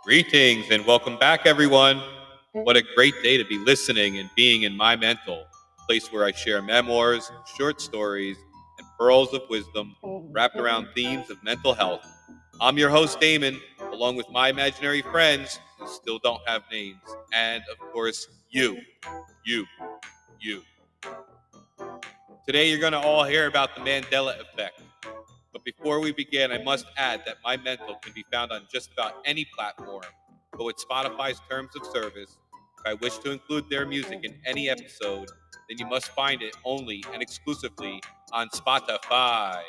Greetings and welcome back, everyone. What a great day to be listening and being in My Mental, a place where I share memoirs, short stories, and pearls of wisdom wrapped around themes of mental health. I'm your host, Damon, along with my imaginary friends who still don't have names. And of course, you, you. Today, you're going to all hear about the Mandela Effect. But before we begin, I must add that My Mental can be found on just about any platform. But with Spotify's terms of service, if I wish to include their music in any episode, then you must find it only and exclusively on Spotify.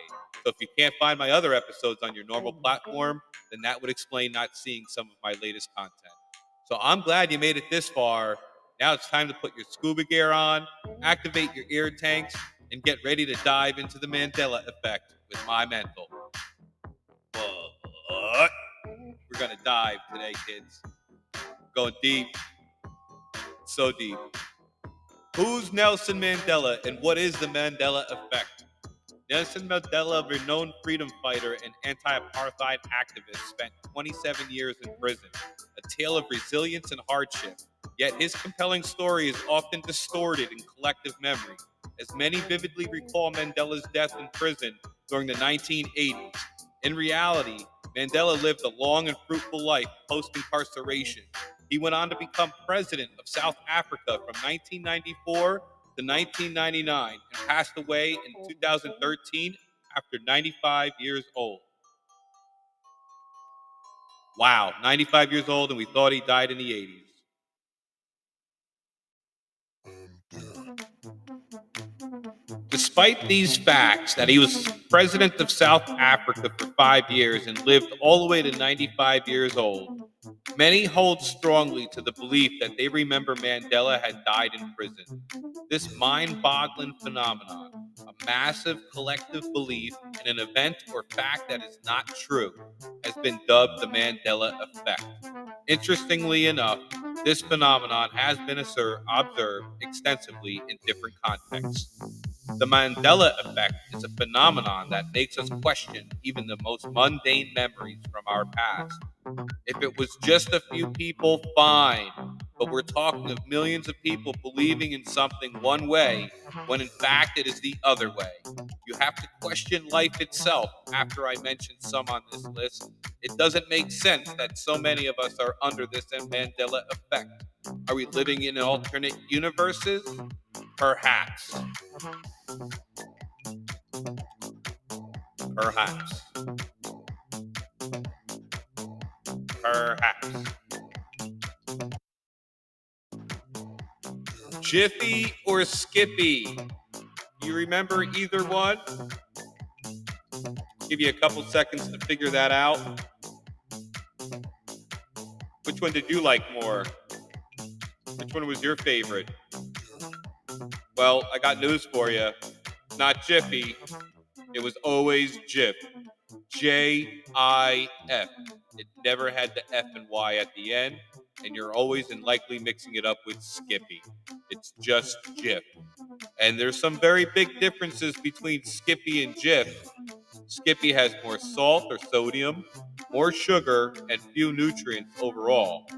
So if you can't find my other episodes on your normal platform, then that would explain not seeing some of my latest content. So I'm glad you made it this far. Now it's time to put your scuba gear on, activate your ear tanks, and get ready to dive into the Mandela Effect with My Mental. What? We're going to dive today, kids. Going deep, so deep. Who's Nelson Mandela and what is the Mandela Effect? Nelson Mandela, a renowned freedom fighter and anti-apartheid activist, spent 27 years in prison, a tale of resilience and hardship. Yet his compelling story is often distorted in collective memory, as many vividly recall Mandela's death in prison during the 1980s. In reality, Mandela lived a long and fruitful life post-incarceration. He went on to become president of South Africa from 1994 to 1999 and passed away in 2013 after 95 years old. Wow, 95 years old, and we thought he died in the 80s. Despite these facts, that he was president of South Africa for 5 years and lived all the way to 95 years old, many hold strongly to the belief that they remember Mandela had died in prison. This mind-boggling phenomenon, a massive collective belief in an event or fact that is not true, has been dubbed the Mandela Effect. Interestingly enough, this phenomenon has been observed extensively in different contexts. The Mandela effect is a phenomenon that makes us question even the most mundane memories from our past. If it was just a few people, fine. But we're talking of millions of people believing in something one way when in fact it is the other way. You have to question life itself after I mentioned some on this list. It doesn't make sense that so many of us are under this Mandela effect. Are we living in alternate universes? Perhaps. Perhaps. Perhaps. Jiffy or Skippy? You remember either one? Give you a couple seconds to figure that out. Which one did you like more? Which one was your favorite? Well, I got news for you. It's not Jiffy. It was always Jif. Jif. It never had the F and Y at the end, and you're always and likely mixing it up with Skippy. It's just Jif. And there's some very big differences between Skippy and Jif. Skippy has more salt or sodium, more sugar, and few nutrients overall.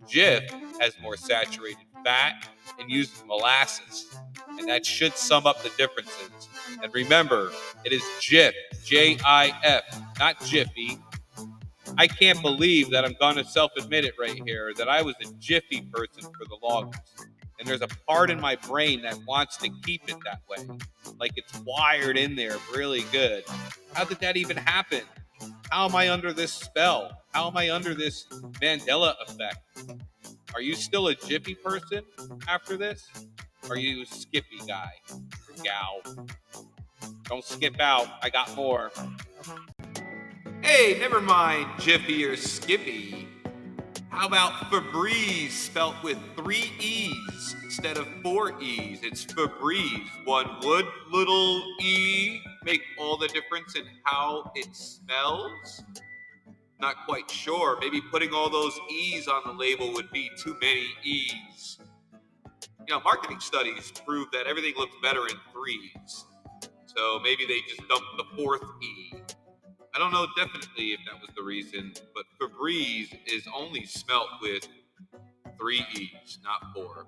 Jif has more saturated fat and uses molasses, and that should sum up the differences. And remember, it is Jif, Jif, not Jiffy. I can't believe that I'm going to self-admit it right here, that I was a Jiffy person for the longest. And there's a part in my brain that wants to keep it that way. Like it's wired in there really good. How did that even happen? How am I under this spell? How am I under this Mandela effect? Are you still a Jiffy person after this? Are you a Skippy guy or gal? Don't skip out. I got more. Hey, never mind Jiffy or Skippy. How about Febreze spelt with 3 E's instead of 4 E's? It's Febreze. One would little E make all the difference in how it smells? Not quite sure. Maybe putting all those E's on the label would be too many E's. Marketing studies prove that everything looks better in threes. So maybe they just dumped the 4th E. I don't know definitely if that was the reason, but Febreze is only smelt with 3 E's, not 4.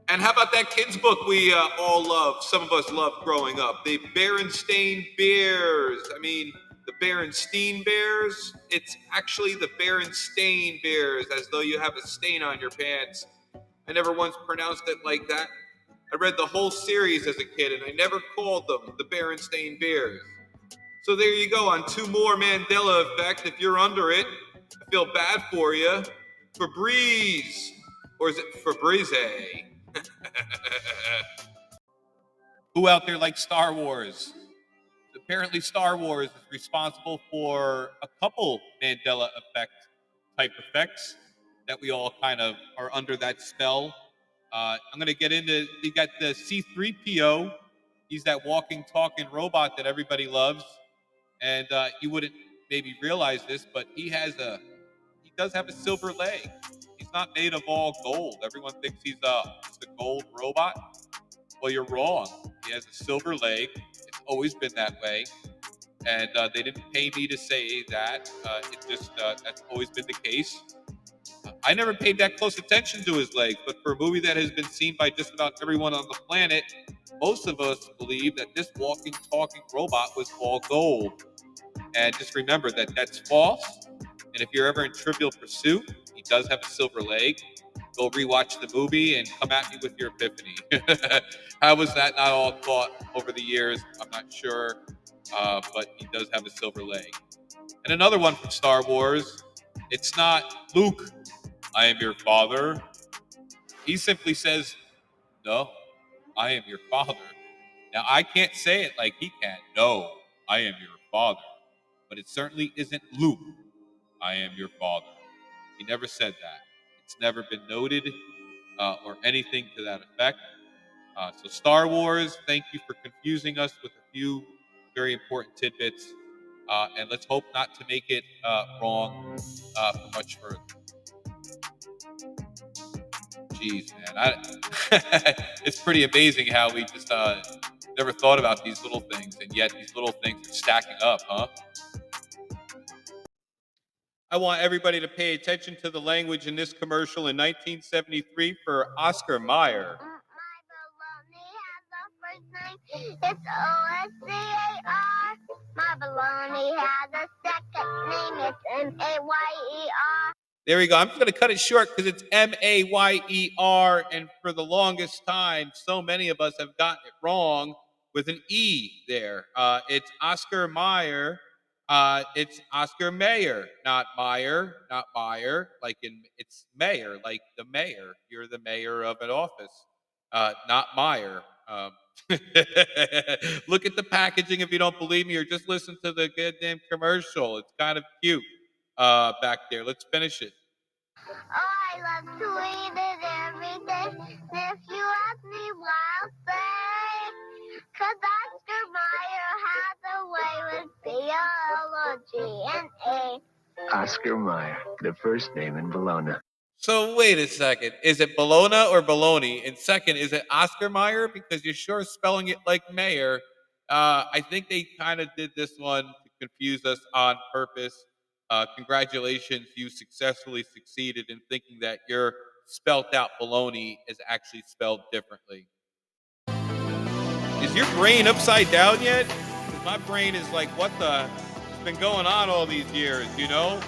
And how about that kids' book we all loved, some of us loved growing up? The Berenstain Bears. I mean, the Berenstein Bears. It's actually the Berenstain Bears, as though you have a stain on your pants. I never once pronounced it like that. I read the whole series as a kid, and I never called them the Berenstain Bears. So there you go on 2 more Mandela Effect. If you're under it, I feel bad for you. Febreze. Or is it Febreze? Who out there likes Star Wars? Apparently, Star Wars is responsible for a couple Mandela Effect type effects that we all kind of are under that spell. I'm going to get into, you got the C3PO. He's that walking, talking robot that everybody loves. And you wouldn't maybe realize this, but he does have a silver leg. He's not made of all gold. Everyone thinks he's just a gold robot. Well, you're wrong. He has a silver leg. It's always been that way. And they didn't pay me to say that. That's always been the case. I never paid that close attention to his legs, but for a movie that has been seen by just about everyone on the planet, most of us believe that this walking, talking robot was all gold. And just remember that that's false. And if you're ever in Trivial Pursuit, he does have a silver leg. Go rewatch the movie and come at me with your epiphany. How was that not all thought over the years? I'm not sure, but he does have a silver leg. And another one from Star Wars, it's not Luke, I am your father. He simply says, no, I am your father. Now, I can't say it like he can. No, I am your father. But it certainly isn't Luke, I am your father. He never said that. It's never been noted or anything to that effect. So, Star Wars, thank you for confusing us with a few very important tidbits. And let's hope not to make it wrong for much further. Jeez, man. It's pretty amazing how we just never thought about these little things, and yet these little things are stacking up, huh? I want everybody to pay attention to the language in this commercial in 1973 for Oscar Mayer. It's OSCAR. My baloney has a second name. It's MAYER. There we go. I'm just going to cut it short because it's Mayer. And for the longest time, so many of us have gotten it wrong with an E there. It's Oscar Mayer. It's Oscar Mayer, not Meyer, not Meyer. It's mayor, like the mayor. You're the mayor of an office, not Meyer. Look at the packaging if you don't believe me, or just listen to the goddamn commercial. It's kind of cute back there. Let's finish it. Oh, I love to eat it every day. If you ask me why, I'll say, 'cause Oscar Mayer has a way with biology and A. Oscar Mayer, the first name in Bologna. So wait a second. Is it Bologna or Bologna? And second, is it Oscar Mayer? Because you're sure spelling it like mayor. I think they kind of did this one to confuse us on purpose. Congratulations, you successfully succeeded in thinking that your spelt out Bologna is actually spelled differently. Is your brain upside down yet? 'Cause my brain is like, what the? It's been going on all these years, you know?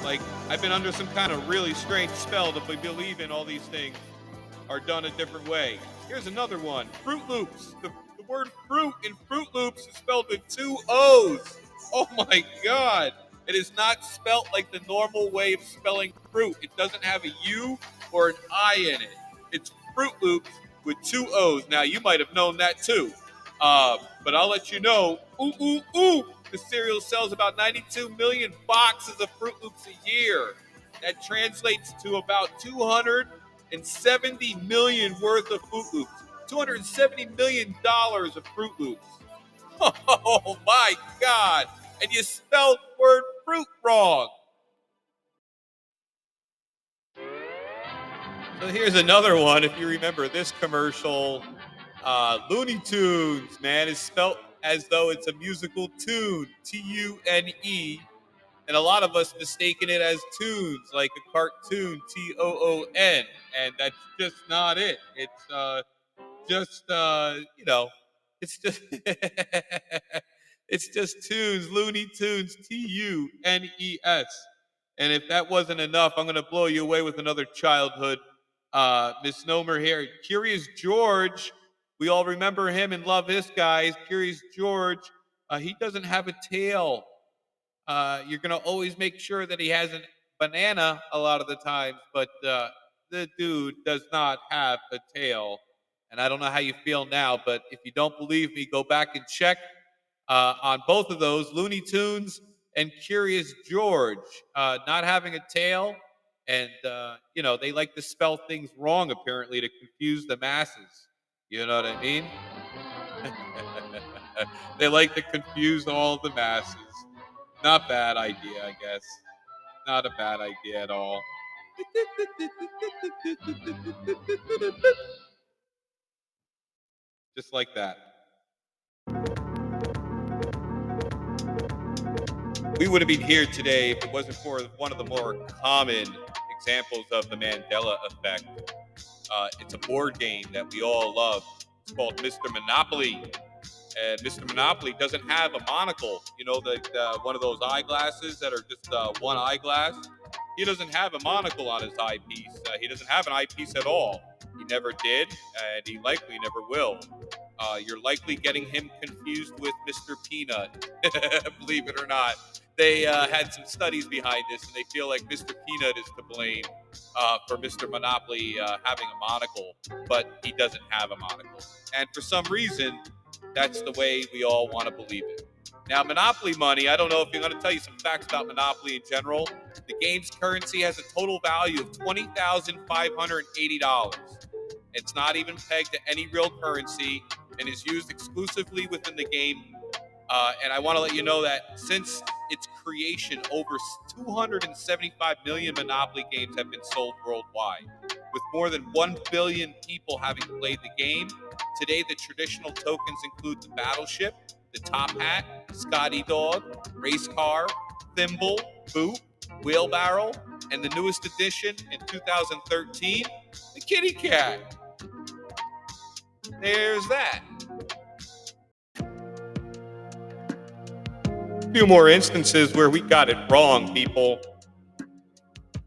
Like, I've been under some kind of really strange spell that we believe in all these things are done a different way. Here's another one. Fruit Loops. The word fruit in Fruit Loops is spelled with 2 O's. Oh my God. It is not spelled like the normal way of spelling fruit. It doesn't have a U or an I in it. It's Fruit Loops with 2 O's. Now, you might have known that too. But I'll let you know. The cereal sells about 92 million boxes of Fruit Loops a year. That translates to about 270 million worth of Fruit Loops. $270 million of Fruit Loops. Oh my God. And you spelled the word fruit wrong. So here's another one. If you remember this commercial, Looney Tunes, man, is spelled as though it's a musical tune, Tune, and a lot of us mistaken it as tunes, like a cartoon, Toon, and that's just not it. It's just it's just it's just tunes, Looney Tunes, Tunes. And if that wasn't enough, I'm gonna blow you away with another childhood misnomer here. Curious George, we all remember him and love this guy. Curious George, he doesn't have a tail. You're going to always make sure that he has a banana a lot of the times, but the dude does not have a tail. And I don't know how you feel now, but if you don't believe me, go back and check on both of those, Looney Tunes and Curious George, not having a tail. And, they like to spell things wrong, apparently, to confuse the masses. You know what I mean? They like to confuse all the masses. Not bad idea, I guess. Not a bad idea at all. Just like that. We wouldn't be here today if it wasn't for one of the more common examples of the Mandela Effect. It's a board game that we all love. It's called Mr. Monopoly. And Mr. Monopoly doesn't have a monocle. You know, one of those eyeglasses that are just one eyeglass. He doesn't have a monocle on his eyepiece. He doesn't have an eyepiece at all. He never did, and he likely never will. You're likely getting him confused with Mr. Peanut. Believe it or not. They had some studies behind this, and they feel like Mr. Peanut is to blame for Mr. Monopoly having a monocle, but he doesn't have a monocle. And for some reason, that's the way we all want to believe it. Now, Monopoly money, I don't know if you're going to tell you some facts about Monopoly in general. The game's currency has a total value of $20,580. It's not even pegged to any real currency and is used exclusively within the game. And I want to let you know that since its creation, over 275 million Monopoly games have been sold worldwide. With more than 1 billion people having played the game, today the traditional tokens include the battleship, the top hat, Scotty dog, race car, thimble, boot, wheelbarrow, and the newest addition in 2013, the kitty cat. There's that. A few more instances where we got it wrong, people.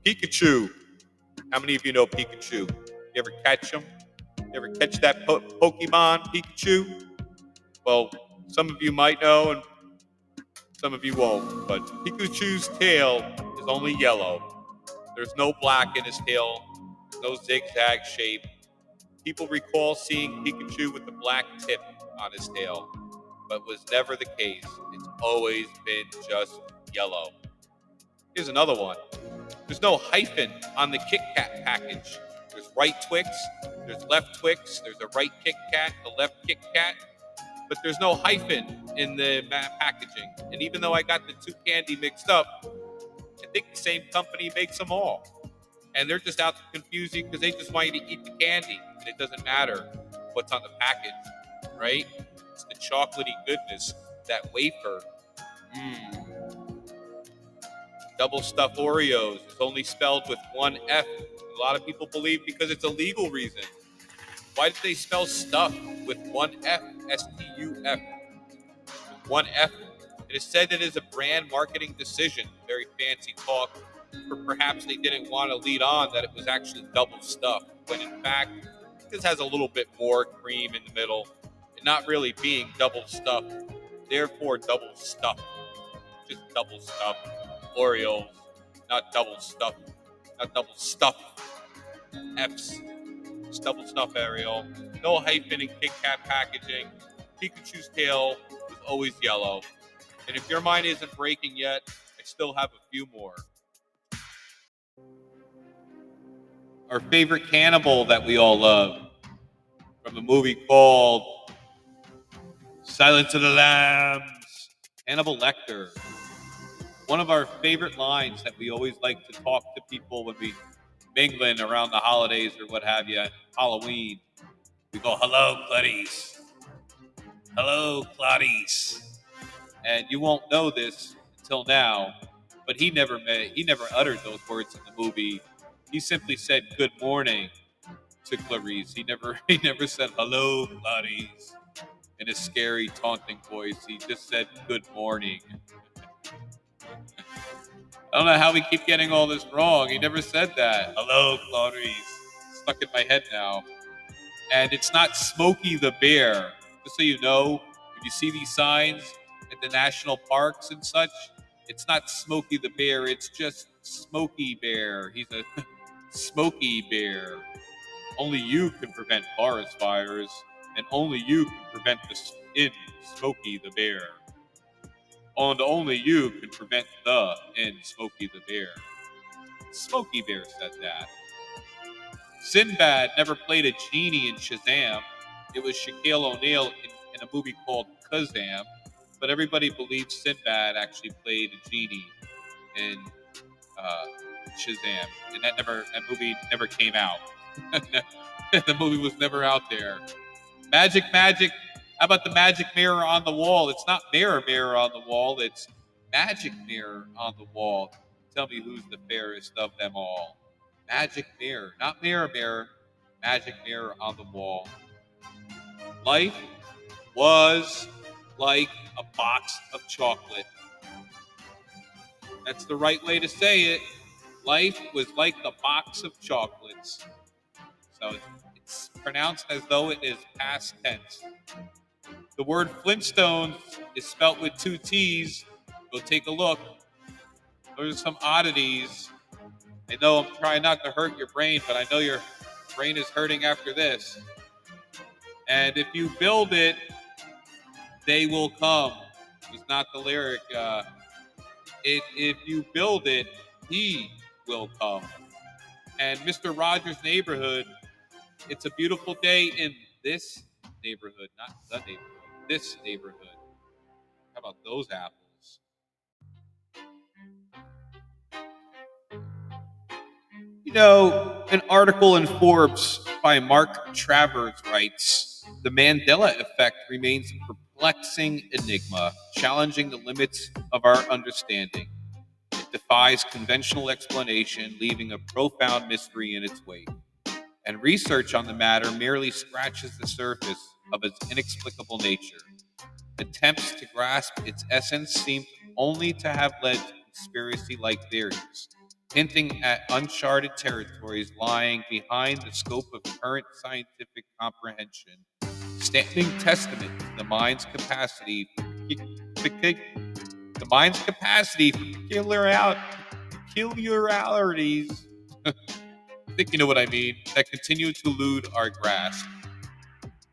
Pikachu. How many of you know Pikachu? You ever catch him? You ever catch that Pokemon, Pikachu? Well, some of you might know and some of you won't, but Pikachu's tail is only yellow. There's no black in his tail. There's no zigzag shape. People recall seeing Pikachu with the black tip on his tail, but was never the case. It's always been just yellow. Here's another one. There's no hyphen on the Kit Kat package. There's right Twix, there's left Twix, there's a right Kit Kat, a left Kit Kat, but there's no hyphen in the packaging. And even though I got the two candy mixed up, I think the same company makes them all. And they're just out to confuse you because they just want you to eat the candy, and it doesn't matter what's on the package, right? It's the chocolatey goodness, that wafer. Double stuffed Oreos is only spelled with one F. A lot of people believe because it's a legal reason. Why did they spell stuff with one F? S-T-U-F. With one F. It is said it is a brand marketing decision. Very fancy talk. Or perhaps they didn't want to lead on that it was actually double stuffed, when in fact, this has a little bit more cream in the middle, and not really being double stuffed. Therefore, double stuffed. Just double stuffed Oreos, not double stuffed. Not double stuffed. F's. Just double stuffed Ariel. No hyphen in Kit Kat packaging. Pikachu's tail was always yellow. And if your mind isn't breaking yet, I still have a few more. Our favorite cannibal that we all love, from a movie called Silence of the Lambs, Hannibal Lecter. One of our favorite lines that we always like to talk to people when we mingling around the holidays or what have you, Halloween. We go, "Hello, Clarice. Hello, Clarice. And you won't know this until now, but he never uttered those words in the movie. He simply said good morning to Clarice. He never said hello, Clarice, in a scary, taunting voice. He just said good morning. I don't know how we keep getting all this wrong. He never said that. Hello, Clarice. It's stuck in my head now. And it's not Smokey the Bear. Just so you know, when you see these signs at the national parks and such, it's not Smokey the Bear. It's just Smokey Bear. He's a Smokey Bear. Only you can prevent forest fires, and only you can prevent the in Smokey the Bear. And only you can prevent the in Smokey the Bear. Smokey Bear said that. Sinbad never played a genie in Shazam. It was Shaquille O'Neal in a movie called Kazam, but everybody believes Sinbad actually played a genie in uh, Shazam, and that movie never came out. The movie was never out there. Magic, magic. How about the magic mirror on the wall? It's not mirror, mirror on the wall. It's magic mirror on the wall. Tell me who's the fairest of them all. Magic mirror, not mirror, mirror. Magic mirror on the wall. Life was like a box of chocolate. That's the right way to say it. Life was like the box of chocolates. So it's pronounced as though it is past tense. The word Flintstones is spelt with two T's. Go take a look. Those are some oddities. I know I'm trying not to hurt your brain, but I know your brain is hurting after this. And if you build it, they will come. It's not the lyric. If you build it, he will come. And Mr. Rogers' Neighborhood, it's a beautiful day in this neighborhood, not the neighborhood, this neighborhood. How about those apples? You know, an article in Forbes by Mark Travers writes the Mandela effect remains a perplexing enigma, challenging the limits of our understanding. It defies conventional explanation, leaving a profound mystery in its wake. And research on the matter merely scratches the surface of its inexplicable nature. Attempts to grasp its essence seem only to have led to conspiracy like theories, hinting at uncharted territories lying behind the scope of current scientific comprehension, standing testament to the mind's capacity for peculiarities. I think you know what I mean, that continue to elude our grasp.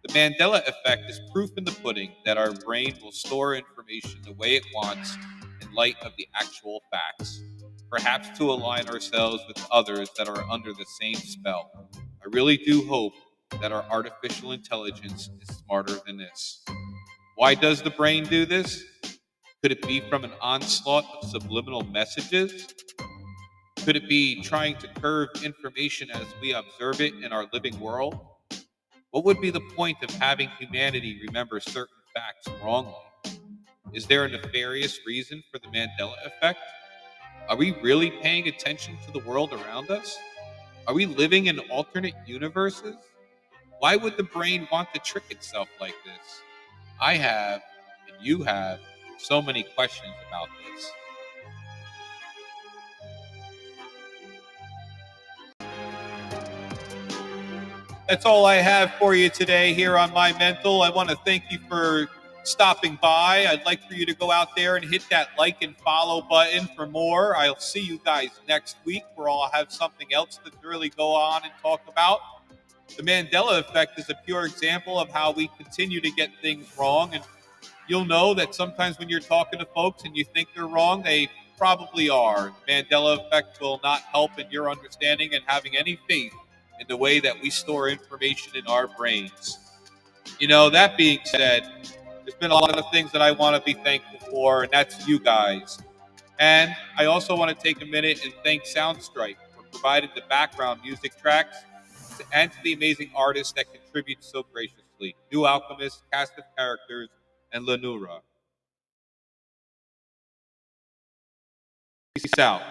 The Mandela effect is proof in the pudding that our brain will store information the way it wants in light of the actual facts, perhaps to align ourselves with others that are under the same spell. I really do hope that our artificial intelligence is smarter than this. Why does the brain do this? Could it be from an onslaught of subliminal messages? Could it be trying to curve information as we observe it in our living world? What would be the point of having humanity remember certain facts wrongly? Is there a nefarious reason for the Mandela effect? Are we really paying attention to the world around us? Are we living in alternate universes? Why would the brain want to trick itself like this? I have, and you have, so many questions about this. That's all I have for you today here on My Mental. I want to thank you for stopping by. I'd like for you to go out there and hit that like and follow button for more. I'll see you guys next week where I'll have something else to really go on and talk about. The Mandela effect is a pure example of how we continue to get things wrong. And you'll know that sometimes when you're talking to folks and you think they're wrong, they probably are. The Mandela effect will not help in your understanding and having any faith in the way that we store information in our brains. You know, that being said, there's been a lot of things that I want to be thankful for, and that's you guys. And I also want to take a minute and thank Soundstripe for providing the background music tracks and to the amazing artists that contribute so graciously. briefly. New Alchemist, cast of characters, and Lenura. Peace out.